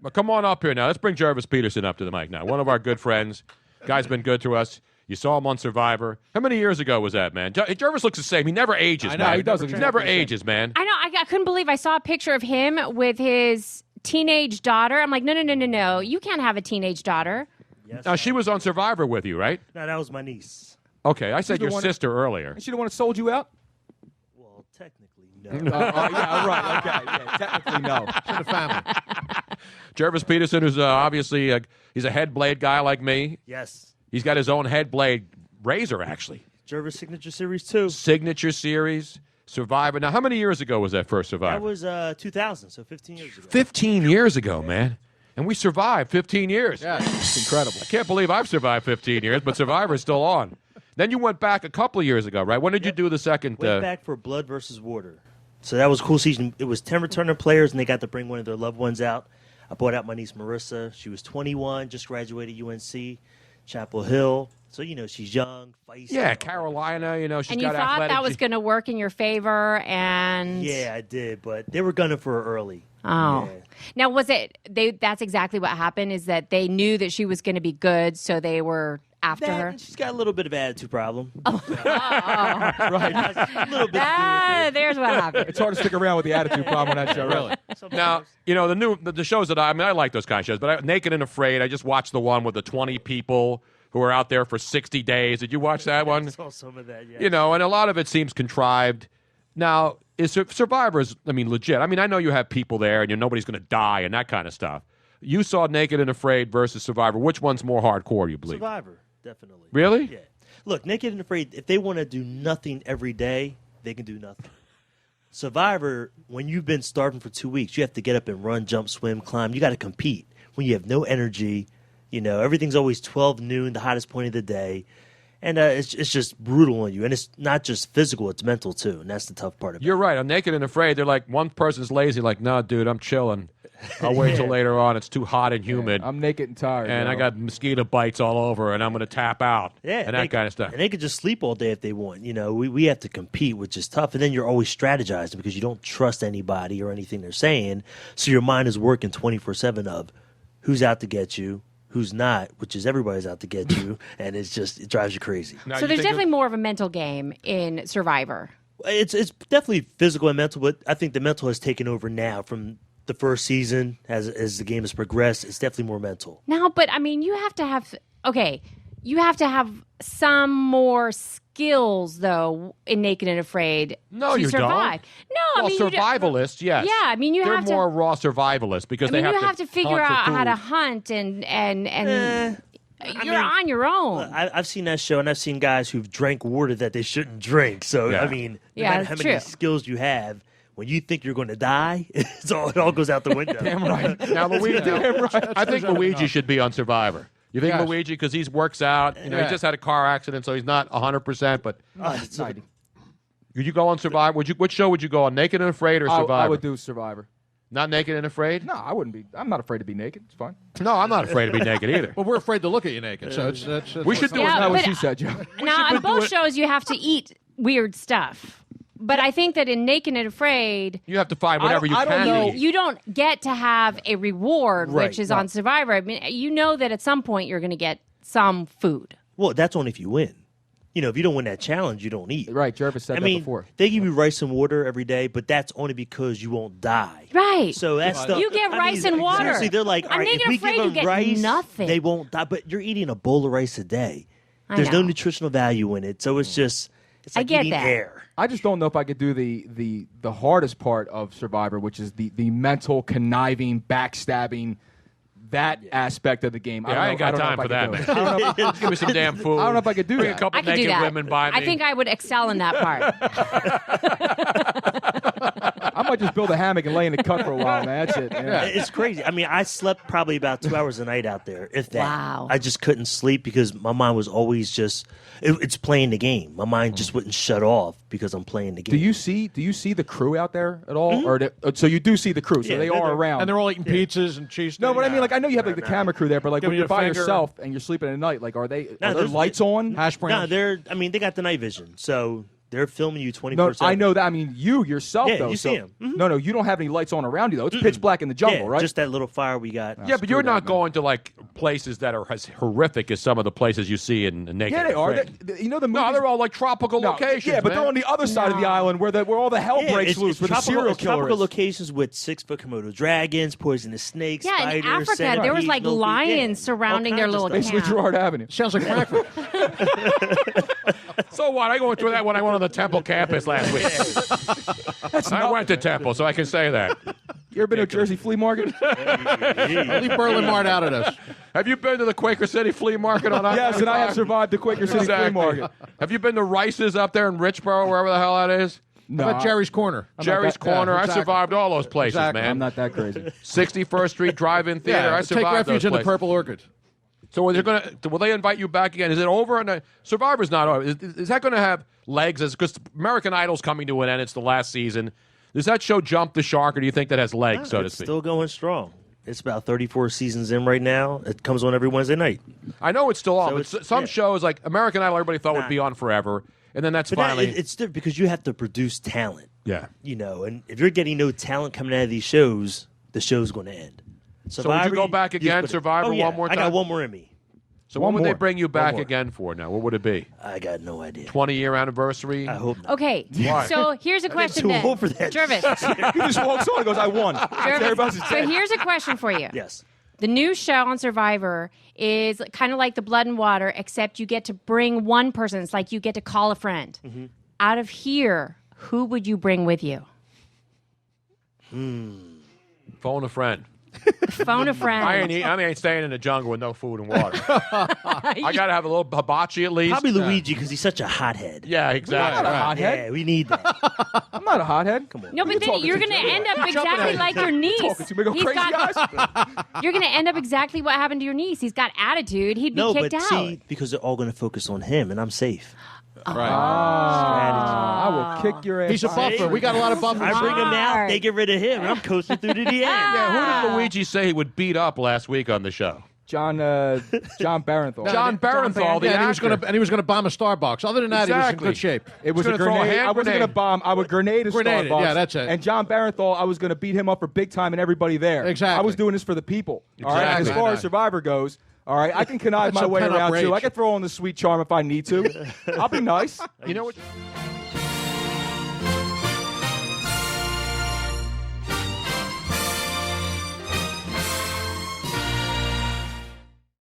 But come on up here now. Let's bring Gervase Peterson up to the mic now. One of our good friends. Guy's been good to us. You saw him on Survivor. How many years ago was that, man? Gervase looks the same. He never ages, I know, man. he doesn't. He never ages, man. I know. I couldn't believe I saw a picture of him with his teenage daughter. I'm like, no. You can't have a teenage daughter. Yes, Now, she was on Survivor with you, right? No, that was my niece. Okay, I said your sister earlier. Is she the one that sold you out? Well, technically, no. Yeah, right. Okay. Yeah, technically, no. To the family. Gervase Peterson, who's obviously he's a head blade guy like me. Yes. He's got his own head blade razor, actually. Gervase Signature Series 2. Signature Series, Survivor. Now, how many years ago was that first Survivor? That was 2000, so 15 years ago. 15 years ago, man. And we survived 15 years. Yeah, it's incredible. I can't believe I've survived 15 years, but Survivor's still on. Then you went back a couple of years ago, right? When did you do the second? Went back for Blood versus Water. So that was a cool season. It was 10 returning players, and they got to bring one of their loved ones out. I brought out my niece Marissa. She was 21, just graduated UNC, Chapel Hill. So, she's young, feisty. Yeah, Carolina, she's And you got thought athletic. that was going to work in your favor, and Yeah, I did, but they were gunning for her early. Oh. Yeah. Now, was it that's exactly what happened, is that they knew that she was going to be good, so they were after That, her? and she's got a little bit of attitude problem. Right. A little bit. There's what happened. It's hard to stick around with the attitude problem on that show, really. Now, the shows that I like those kind of shows, but Naked and Afraid, I just watched the one with the 20 people who were out there for 60 days. Did you watch that one? I saw some of that, yeah. And a lot of it seems contrived. Now, is Survivor's, legit. I know you have people there and nobody's going to die and that kind of stuff. You saw Naked and Afraid versus Survivor. Which one's more hardcore, you believe? Survivor, definitely. Really? Yeah. Look, Naked and Afraid, if they want to do nothing every day, they can do nothing. Survivor, when you've been starving for 2 weeks, you have to get up and run, jump, swim, climb. You got to compete. When you have no energy, everything's always 12 noon, the hottest point of the day. And it's just brutal on you. And it's not just physical, it's mental too. And that's the tough part of it. You're right. On Naked and Afraid, they're like, one person's lazy, like, no, dude, I'm chilling. I'll wait till later on. It's too hot and humid. I'm naked and tired. And I got mosquito bites all over, and I'm going to tap out. Yeah, and that kind of stuff. And they could just sleep all day if they want. We have to compete, which is tough. And then you're always strategizing because you don't trust anybody or anything they're saying. So your mind is working 24/7 of who's out to get you, who's not, which is everybody's out to get you. And it drives you crazy. Now, So there's definitely more of a mental game in Survivor. It's definitely physical and mental, but I think the mental has taken over now from the first season as the game has progressed. It's definitely more mental. No, but you have to have some more skills though in Naked and Afraid No, to you survive. don't. No, Well, survivalists, yes. Yeah, you They're have to. more raw survivalists because they have to figure hunt for out how food. to hunt and you're on your own. I've seen that show, and I've seen guys who've drank water that they shouldn't drink. So, Yeah. no matter how that's many true. skills you have, when you think you're going to die, it all goes out the window. Damn right. Now, Luigi, I think Luigi should be on Survivor. You think Gosh. Luigi, because he works out, he just had a car accident, so he's not 100%, but So- would you go on Survivor? Which show would you go on, Naked and Afraid or Survivor? I would do Survivor. Not Naked and Afraid? No, I wouldn't be. I'm not afraid to be naked. It's fine. No, I'm not afraid to be naked either. Well, we're afraid to look at you naked. So that's We should do Yeah, it. Not what but- she said, Joe. Now, on both shows, you have to eat weird stuff. But I think that in Naked and Afraid, You have to find whatever you I don't can know. eat. you don't get to have a reward, Right, which is no. on Survivor. You know that at some point you're going to get some food. Well, that's only if you win. If you don't win that challenge, you don't eat. Right, Gervase said that before. They give you rice and water every day, but that's only because you won't die. Right. So that's stuff. You get rice and water. Seriously, they're like, On all right, Naked if we and Afraid, give you them get rice, nothing. they won't die. But you're eating a bowl of rice a day. I There's no know. nutritional value in it, so it's just it's I like get eating that. air. I just don't know if I could do the hardest part of Survivor, which is the mental conniving, backstabbing, that aspect of the game. Yeah, I ain't got don't know time if for that, could do man. it. I don't know if- Give me some damn food. I don't know if I could do Bring that. a couple I could do naked that. women by me. I think I would excel in that part. I might just build a hammock and lay in the cut for a while, man. That's it. Yeah. It's crazy. I slept probably about 2 hours a night out there, if that. Wow. I just couldn't sleep because my mind was always just it's playing the game. My mind just wouldn't shut off because I'm playing the game. Do you see the crew out there at all, or so you do see the crew? So Yeah, they they're are there. around. and they're all eating pizzas and cheese. no, but I mean, like I know you have like the camera crew there, but like Give when you you're a by finger. yourself and you're sleeping at night, like are No, there there's- lights on? hash browns. No, they got the night vision, so They're filming you 24/7. No, I know that. I mean, you yourself, Yeah, though. you so, see 'em. Mhm. No, you don't have any lights on around you, though. It's pitch black in the jungle, Yeah, right? just that little fire we got. Yeah, but you're not going to like places that are as horrific as some of the places you see in Naked. yeah, they and are. Afraid. You know the movies. No, they're all like tropical No, locations. Yeah, but man. they're on the other side of the island where all the hell breaks it's, loose, it's where the tropical, serial it's killer tropical is. locations with 6-foot Komodo dragons, poisonous snakes, Yeah, in spiders, Africa, there was centipedes, like millipedes, lions yeah, surrounding all their kinds of little stuff. Basically, camp. Gerard Avenue. Sounds like Frankfurt. So what? I went through that when I went on the Temple campus last week. I went to Temple, so I can say that. You ever been to a Jersey flea market? Leave Berlin Mart out of this. Have you been to the Quaker City flea market on Yes, and I have I-95? survived the Quaker City flea market. Have you been to Rice's up there in Richboro, wherever the hell that is? No, How about Jerry's Corner? Jerry's that- Corner. yeah, I exactly. survived all those places, Exactly. man. I'm not that crazy. 61st Street Drive-In Theater. I Take survived refuge those in the places. Purple Orchid. So will they invite you back again? Is it over? And Survivor's not over. Is that going to have legs? Because American Idol's coming to an end. It's the last season. Does that show jump the shark, or do you think that has legs, so to It's speak? still going strong. It's about 34 seasons in right now. It comes on every Wednesday night. I know it's still on, So but it's- some yeah. shows like American Idol, everybody thought would Nah. be on forever, and then that's But finally. it's different because you have to produce talent. Yeah. You know, and if you're getting no talent coming out of these shows, the show's going to end. So would you go back again, put it- Survivor, oh, yeah, one more I time? got one more in me. So One when would they more. bring you One back more. again for now? What would it be? I got no idea. 20-year anniversary? I hope not. Okay, Why? so here's a question too then. old for that. Jervis, He just walks on and goes, I won. Everybody's Jervis. So here's a question for you. Yes. The new show on Survivor is kind of like the Blood and Water, except you get to bring one person. It's like you get to call a friend. Mm-hmm. Out of here, who would you bring with you? Phone a friend. Phone a friend. I ain't staying in the jungle with no food and water. I got to have a little hibachi at least. Probably Luigi because he's such a hothead. Yeah, exactly. not a hothead. Yeah, we need that. I'm not a hothead. Come on. No, but then talking you're to going to Joe. end up exactly like your niece. Talking to me, go He's crazy got- You're going to end up exactly what happened to your niece. He's got attitude. He'd be No, kicked but out. see, because they're all going to focus on him, and I'm safe. Right. I will kick your ass. He's a buffer. We got a lot of buffers. I bring him out, Smart. they get rid of him, and I'm coasting through to the end. Yeah, who did Luigi say he would beat up last week on the show? John Barenthal. John Barenthal, the Yeah, actor. and he was going to bomb a Starbucks. Other than that, he was in Exactly. good shape. It was He's a gonna throw a grenade. hand I wasn't going to grenade. bomb. I would grenade a Grenade it. Starbucks. Yeah, that's it. And John Barenthal, I was going to beat him up for big time and everybody there. Exactly. I was doing this for the people. All right. And as Exactly. far as Survivor goes, all right, I can connive That's my some way pent-up around rage. too. I can throw on the sweet charm if I need to. I'll be nice. You know what?